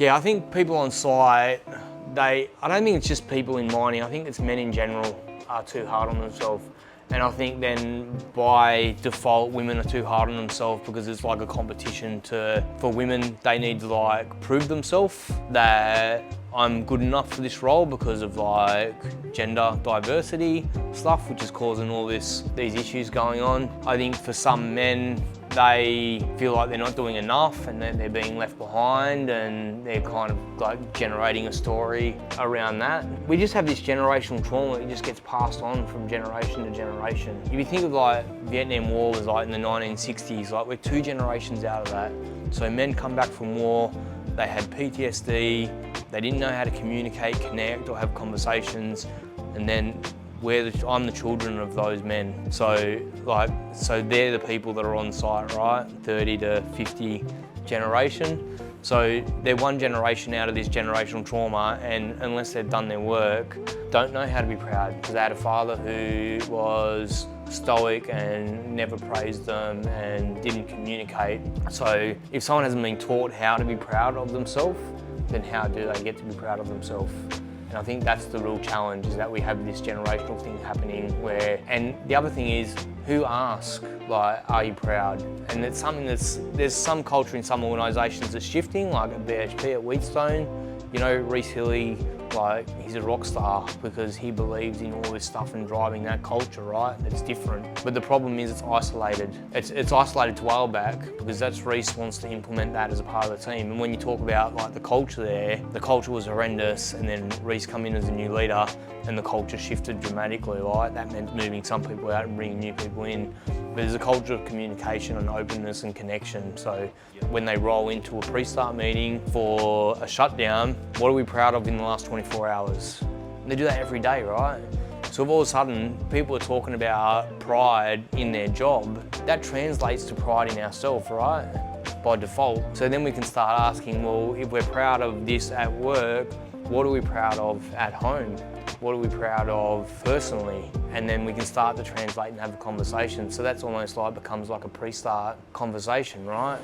Yeah, I think people on site, I don't think it's just people in mining, I think it's men in general are too hard on themselves. And I think then by default, women are too hard on themselves because it's like a competition for women. They need to like prove themselves that I'm good enough for this role because of like gender diversity stuff, which is causing all these issues going on. I think for some men, they feel like they're not doing enough and that they're being left behind, and they're kind of like generating a story around that. We just have this generational trauma that just gets passed on from generation to generation. If you think of like Vietnam War was like in the 1960s, like we're 2 generations out of that. So men come back from war, they had PTSD, they didn't know how to communicate, connect or have conversations, and then I'm the children of those men. So they're the people that are on site, right? 30 to 50 generation. So they're 1 generation out of this generational trauma, and unless they've done their work, don't know how to be proud, because they had a father who was stoic and never praised them and didn't communicate. So if someone hasn't been taught how to be proud of themselves, then how do they get to be proud of themselves? And I think that's the real challenge, is that we have this generational thing happening where, and the other thing is, who asks, like, are you proud? And it's something there's some culture in some organisations that's shifting, like at BHP, at Wheatstone. You know, Reece Hilly, like, he's a rock star because he believes in all this stuff and driving that culture, right? It's different. But the problem is it's isolated. It's isolated to Whaleback because that's Reece wants to implement that as a part of the team. And when you talk about like the culture there, the culture was horrendous, and then Reece come in as a new leader and the culture shifted dramatically, right? That meant moving some people out and bringing new people in. But there's a culture of communication and openness and connection. So when they roll into a pre-start meeting for a shutdown, what are we proud of in the last 24 hours? And they do that every day, right? So if all of a sudden people are talking about pride in their job, that translates to pride in ourselves, right? By default. So then we can start asking, well, if we're proud of this at work, what are we proud of at home? What are we proud of personally? And then we can start to translate and have a conversation. So that's almost like becomes like a pre-start conversation, right?